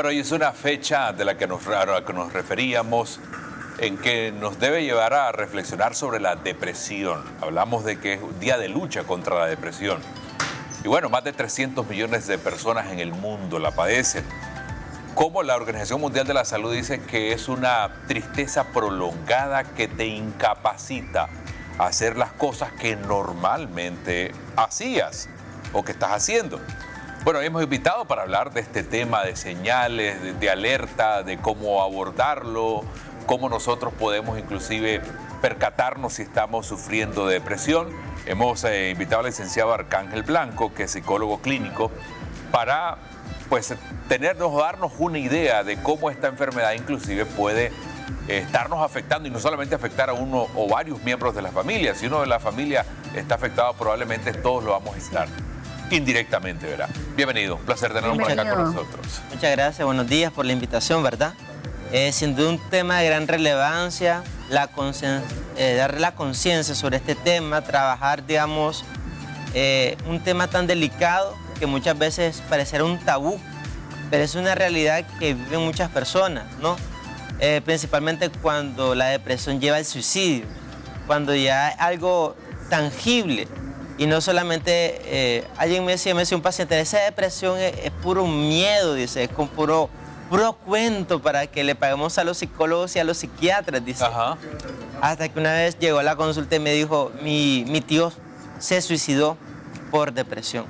Bueno, y es una fecha de la que nos referíamos, en que nos debe llevar a reflexionar sobre la depresión. Hablamos de que es un día de lucha contra la depresión. Y bueno, más de 300 millones de personas en el mundo la padecen. Como la Organización Mundial de la Salud dice que es una tristeza prolongada que te incapacita a hacer las cosas que normalmente hacías o que estás haciendo. Bueno, hemos invitado para hablar de este tema de señales, de alerta, de cómo abordarlo, cómo nosotros podemos inclusive percatarnos si estamos sufriendo de depresión. Hemos invitado al licenciado Arcángel Blanco, que es psicólogo clínico, para darnos una idea de cómo esta enfermedad inclusive puede estarnos afectando, y no solamente afectar a uno o varios miembros de la familia. Si uno de la familia está afectado, probablemente todos lo vamos a estar indirectamente, ¿verdad? Bienvenido, un placer tenerlo por acá con nosotros. Muchas gracias, buenos días por la invitación, ¿verdad? Sin duda un tema de gran relevancia, darle la conciencia sobre este tema, trabajar, digamos, un tema tan delicado que muchas veces parecerá un tabú, pero es una realidad que viven muchas personas, ¿no? Principalmente cuando la depresión lleva al suicidio, cuando ya es algo tangible. Y no solamente, alguien me decía un paciente, esa depresión es puro miedo, dice, es con puro cuento para que le paguemos a los psicólogos y a los psiquiatras, dice. Ajá. Hasta que una vez llegó a la consulta y me dijo, mi tío se suicidó por depresión.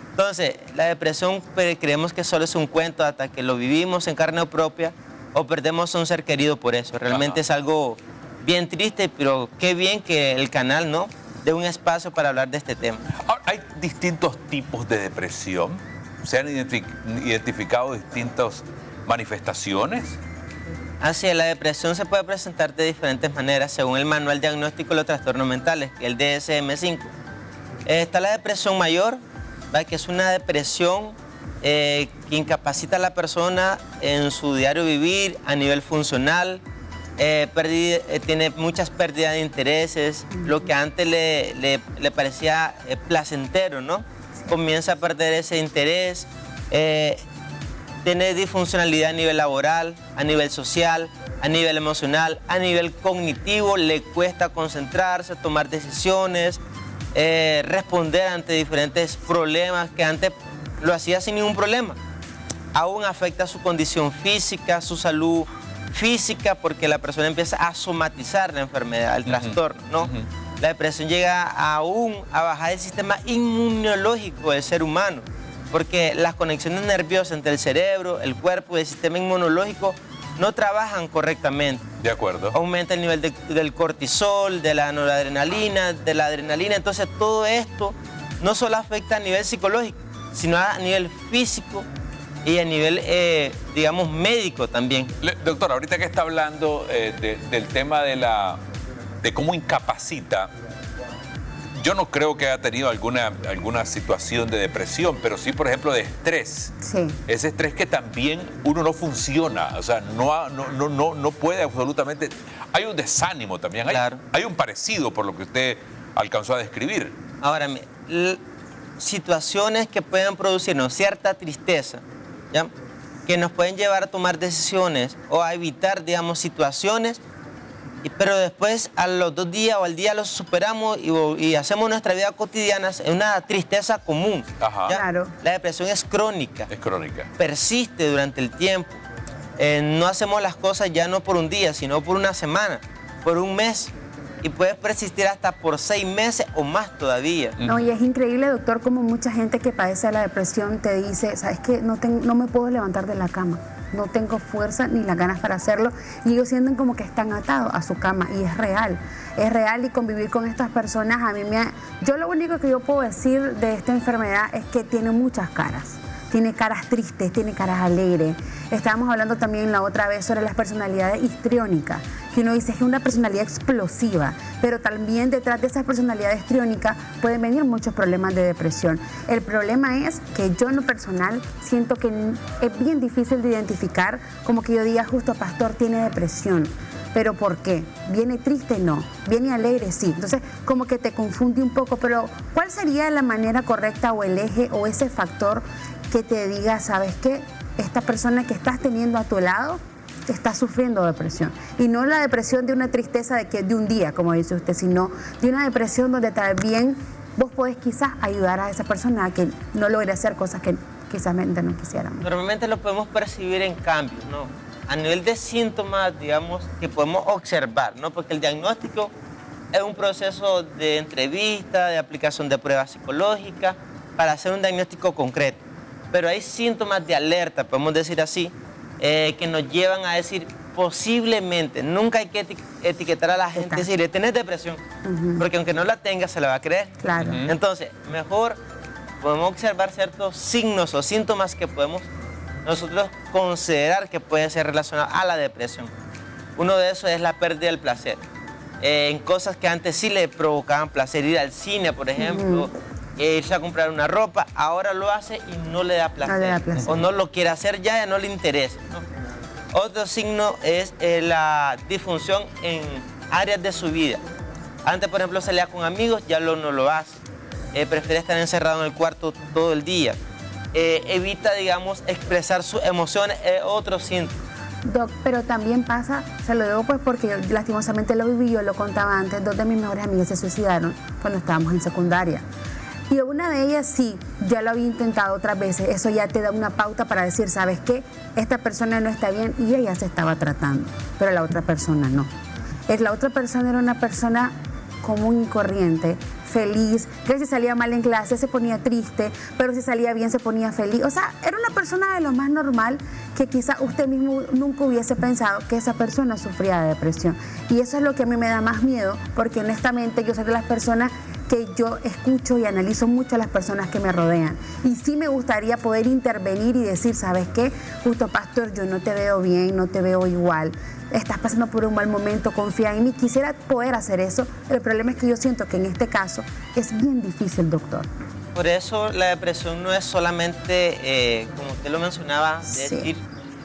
Entonces, la depresión creemos que solo es un cuento hasta que lo vivimos en carne propia o perdemos a un ser querido por eso. Realmente es algo bien triste, pero qué bien que el canal, ¿no?, de un espacio para hablar de este tema. Ahora, hay distintos tipos de depresión. ¿Se han identificado distintas manifestaciones? Así es, la depresión se puede presentar de diferentes maneras según el Manual Diagnóstico de los Trastornos Mentales, que es el DSM-5. Está la depresión mayor, ¿verdad?, que es una depresión que incapacita a la persona en su diario vivir a nivel funcional. Tiene muchas pérdidas de intereses, lo que antes le parecía placentero, ¿no? Comienza a perder ese interés, tiene disfuncionalidad a nivel laboral, a nivel social, a nivel emocional, a nivel cognitivo, le cuesta concentrarse, tomar decisiones, responder ante diferentes problemas que antes lo hacía sin ningún problema. Aún afecta su condición física, su salud física, porque la persona empieza a somatizar la enfermedad, el trastorno, ¿no? La depresión llega aún a bajar el sistema inmunológico del ser humano, porque las conexiones nerviosas entre el cerebro, el cuerpo y el sistema inmunológico no trabajan correctamente. De acuerdo. Aumenta el nivel del cortisol, de la noradrenalina, de la adrenalina. Entonces todo esto no solo afecta a nivel psicológico, sino a nivel físico y a nivel, digamos, médico también. Doctor, ahorita que está hablando del tema de cómo incapacita, yo no creo que haya tenido alguna situación de depresión, pero sí, por ejemplo, de estrés. Sí. Ese estrés que también uno no funciona, o sea, no puede absolutamente. Hay un desánimo también, Claro. Hay un parecido por lo que usted alcanzó a describir. Ahora, situaciones que pueden producirnos cierta tristeza, ¿ya?, que nos pueden llevar a tomar decisiones o a evitar, digamos, situaciones, pero después a los 2 días o al día los superamos y hacemos nuestra vida cotidiana, es una tristeza común. Ajá. ¿Ya? Claro. La depresión es crónica. Es crónica. Persiste durante el tiempo. No hacemos las cosas ya no por un día, sino por una semana, por un mes. Y puede persistir hasta por 6 meses o más todavía. No, y es increíble, doctor, como mucha gente que padece de la depresión te dice, ¿sabes qué? No me puedo levantar de la cama, no tengo fuerza ni las ganas para hacerlo, y ellos sienten como que están atados a su cama, y es real, y convivir con estas personas a mí yo lo único que yo puedo decir de esta enfermedad es que tiene muchas caras. Tiene caras tristes, tiene caras alegres. Estábamos hablando también la otra vez sobre las personalidades histriónicas, que uno dice que es una personalidad explosiva, pero también detrás de esa personalidad histriónica pueden venir muchos problemas de depresión. El problema es que yo en lo personal siento que es bien difícil de identificar, como que yo diga justo pastor tiene depresión. ¿Pero por qué? ¿Viene triste? No. ¿Viene alegre? Sí. Entonces, como que te confunde un poco, pero ¿cuál sería la manera correcta o el eje o ese factor que te diga, ¿sabes qué? esta persona que estás teniendo a tu lado está sufriendo depresión. Y no la depresión de una tristeza de un día, como dice usted, sino de una depresión donde también vos podés quizás ayudar a esa persona a que no logre hacer cosas que quizás no quisiéramos. Normalmente lo podemos percibir en cambios, ¿no? A nivel de síntomas, digamos, que podemos observar, ¿no? Porque el diagnóstico es un proceso de entrevista, de aplicación de pruebas psicológicas para hacer un diagnóstico concreto. Pero hay síntomas de alerta, podemos decir así, que nos llevan a decir posiblemente, nunca hay que etiquetar a la gente y decir, tenés depresión, porque aunque no la tenga, se la va a creer. Claro. Entonces, mejor podemos observar ciertos signos o síntomas que podemos nosotros considerar que pueden ser relacionados a la depresión. Uno de esos es la pérdida del placer. En cosas que antes sí le provocaban placer, ir al cine, por ejemplo, irse a comprar una ropa, ahora lo hace y no le da placer. No le da placer. O no lo quiere hacer ya no le interesa, ¿no? Otro signo es la disfunción en áreas de su vida. Antes, por ejemplo, salía con amigos, ya no lo hace. Prefiere estar encerrado en el cuarto todo el día. Evita, digamos, expresar sus emociones, otro síntoma. Doc, pero también pasa, se lo digo pues porque yo lastimosamente lo viví, yo lo contaba antes, 2 de mis mejores amigas se suicidaron cuando estábamos en secundaria. Y una de ellas sí, ya lo había intentado otras veces, eso ya te da una pauta para decir, ¿sabes qué? Esta persona no está bien y ella se estaba tratando, pero la otra persona no. La otra persona era una persona común y corriente, feliz, que si salía mal en clase se ponía triste, pero si salía bien se ponía feliz. O sea, era una persona de lo más normal que quizá usted mismo nunca hubiese pensado que esa persona sufría de depresión. Y eso es lo que a mí me da más miedo, porque honestamente yo soy de las personas que yo escucho y analizo mucho a las personas que me rodean. Y sí me gustaría poder intervenir y decir, ¿sabes qué? Justo, pastor, yo no te veo bien, no te veo igual. Estás pasando por un mal momento, confía en mí. Quisiera poder hacer eso. El problema es que yo siento que en este caso es bien difícil, doctor. Por eso la depresión no es solamente, como usted lo mencionaba, decir,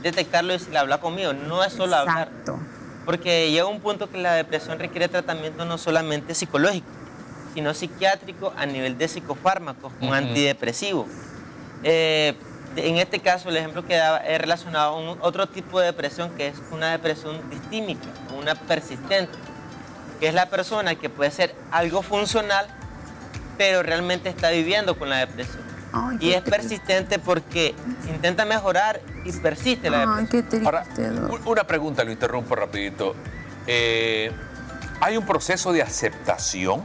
detectarlo y decir, habla conmigo. No es solo hablar. Exacto. Porque llega un punto que la depresión requiere tratamiento no solamente psicológico, sino psiquiátrico a nivel de psicofármacos, con antidepresivos. En este caso, el ejemplo que daba es relacionado a otro tipo de depresión, que es una depresión distímica, una persistente, que es la persona que puede ser algo funcional, pero realmente está viviendo con la depresión. Ay, y es persistente porque intenta mejorar y persiste la depresión. Ay, qué triste. Ahora, una pregunta, lo interrumpo rapidito. ¿Hay un proceso de aceptación?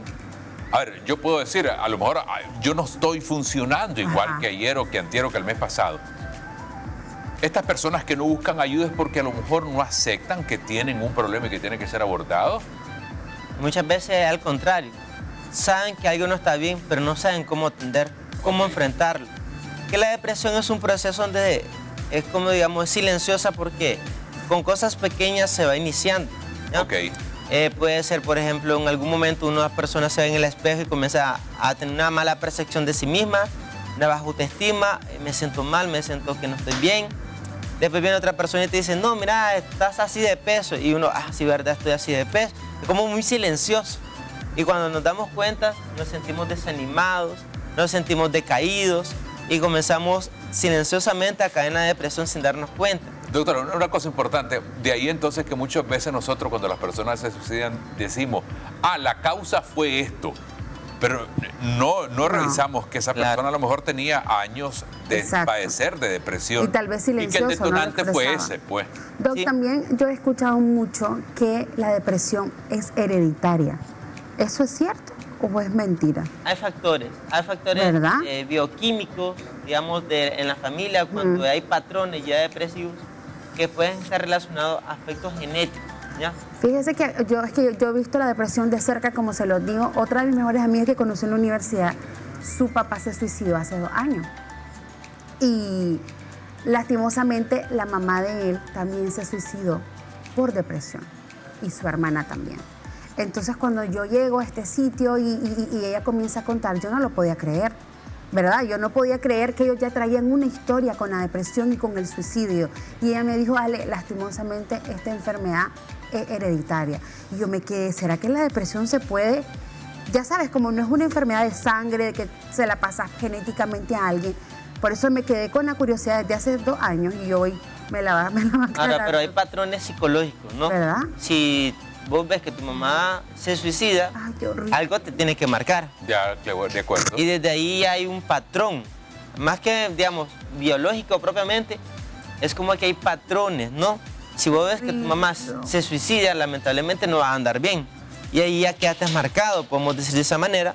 A ver, yo puedo decir, a lo mejor yo no estoy funcionando igual que ayer o que antier o que el mes pasado. Estas personas que no buscan ayuda es porque a lo mejor no aceptan que tienen un problema y que tiene que ser abordado. Muchas veces al contrario. Saben que algo no está bien, pero no saben cómo atender, cómo enfrentarlo. Que la depresión es un proceso donde es como, digamos, silenciosa porque con cosas pequeñas se va iniciando, ¿ya? Ok. Puede ser, por ejemplo, en algún momento una persona se ve en el espejo y comienza a tener una mala percepción de sí misma, una baja autoestima, me siento mal, me siento que no estoy bien. Después viene otra persona y te dice, no, mira, estás así de peso. Y uno, sí, verdad, estoy así de peso. Es como muy silencioso. Y cuando nos damos cuenta, nos sentimos desanimados, nos sentimos decaídos y comenzamos silenciosamente a caer en la depresión sin darnos cuenta. Doctor, una cosa importante, de ahí entonces que muchas veces nosotros cuando las personas se suicidan decimos, la causa fue esto, pero no revisamos que esa persona a lo mejor tenía años de padecer de depresión. Y tal vez silencioso, y que el detonante no fue ese, pues. Doc, también yo he escuchado mucho que la depresión es hereditaria. ¿Eso es cierto o es mentira? Hay factores bioquímicos, digamos, en la familia, cuando hay patrones ya depresivos, que pueden estar relacionados a aspectos genéticos, ¿ya? Fíjese que yo he visto la depresión de cerca, como se lo digo. Otra de mis mejores amigas que conocí en la universidad, su papá se suicidó hace 2 años. Y lastimosamente la mamá de él también se suicidó por depresión. Y su hermana también. Entonces cuando yo llego a este sitio y ella comienza a contar, yo no lo podía creer. ¿Verdad? Yo no podía creer que ellos ya traían una historia con la depresión y con el suicidio. Y ella me dijo, Ale, lastimosamente esta enfermedad es hereditaria. Y yo me quedé, ¿será que la depresión se puede? Ya sabes, como no es una enfermedad de sangre, que se la pasa genéticamente a alguien, Por eso me quedé con la curiosidad desde hace 2 años y hoy me la va a aclarar. Ahora, pero hay patrones psicológicos, ¿no? ¿Verdad? Si vos ves que tu mamá se suicida, Ay, qué horrible. algo te tiene que marcar. Ya, de acuerdo. Y desde ahí hay un patrón, más que, digamos, biológico propiamente, es como que hay patrones, ¿no? Si vos ves que tu mamá se suicida, lamentablemente no va a andar bien. Y ahí ya quedaste marcado, podemos decir de esa manera.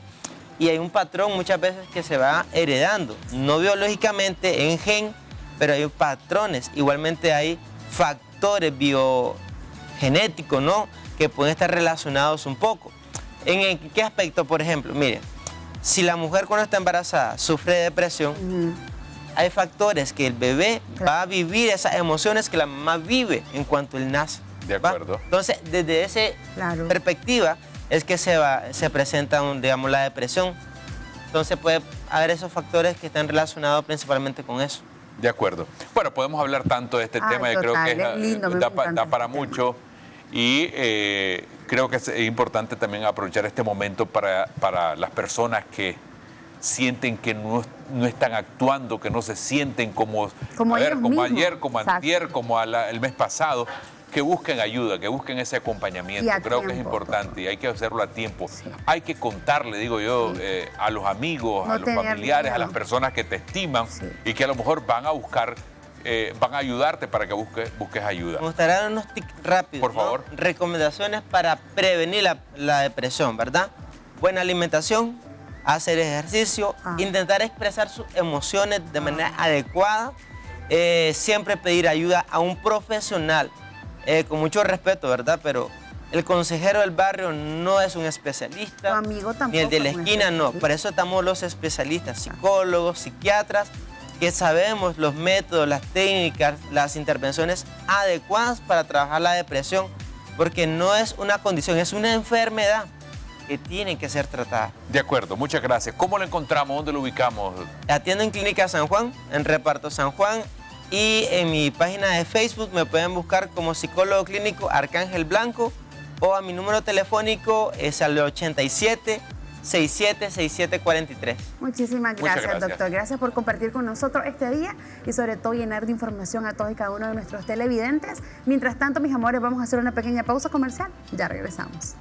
Y hay un patrón muchas veces que se va heredando, no biológicamente, en gen, pero hay patrones. Igualmente hay factores biogenéticos, ¿no? Que pueden estar relacionados un poco. ¿En qué aspecto, por ejemplo? Mire, si la mujer cuando está embarazada sufre de depresión, hay factores que el bebé va a vivir esas emociones que la mamá vive en cuanto él nace. De acuerdo. Entonces, desde esa perspectiva es que se presenta, digamos, la depresión. Entonces puede haber esos factores que están relacionados principalmente con eso. De acuerdo. Bueno, podemos hablar tanto de este tema, yo creo que lindo, da para mucho y creo que es importante también aprovechar este momento para las personas que sienten que no están actuando, que no se sienten como ayer, como antier, como el mes pasado, que busquen ayuda, que busquen ese acompañamiento. Creo que es importante y hay que hacerlo a tiempo. Sí. Hay que contarle, digo yo, a los amigos, a los familiares, a las personas que te estiman y que a lo mejor van a buscar, van a ayudarte para que busques ayuda. Me gustaría dar unos tips rápidos. Por favor. ¿No? Recomendaciones para prevenir la depresión, ¿verdad? Buena alimentación, hacer ejercicio, intentar expresar sus emociones de manera adecuada, siempre pedir ayuda a un profesional. Con mucho respeto, ¿verdad? Pero el consejero del barrio no es un especialista. Tu amigo tampoco. Ni el de la esquina, no. Para eso estamos los especialistas, psicólogos, psiquiatras, que sabemos los métodos, las técnicas, las intervenciones adecuadas para trabajar la depresión, porque no es una condición, es una enfermedad que tiene que ser tratada. De acuerdo, muchas gracias. ¿Cómo lo encontramos? ¿Dónde lo ubicamos? Atiendo en Clínica San Juan, en Reparto San Juan. Y en mi página de Facebook me pueden buscar como psicólogo clínico Arcángel Blanco o a mi número telefónico es al 87-67-6743. Muchísimas gracias, doctor. Gracias por compartir con nosotros este día y sobre todo llenar de información a todos y cada uno de nuestros televidentes. Mientras tanto, mis amores, vamos a hacer una pequeña pausa comercial. Ya regresamos.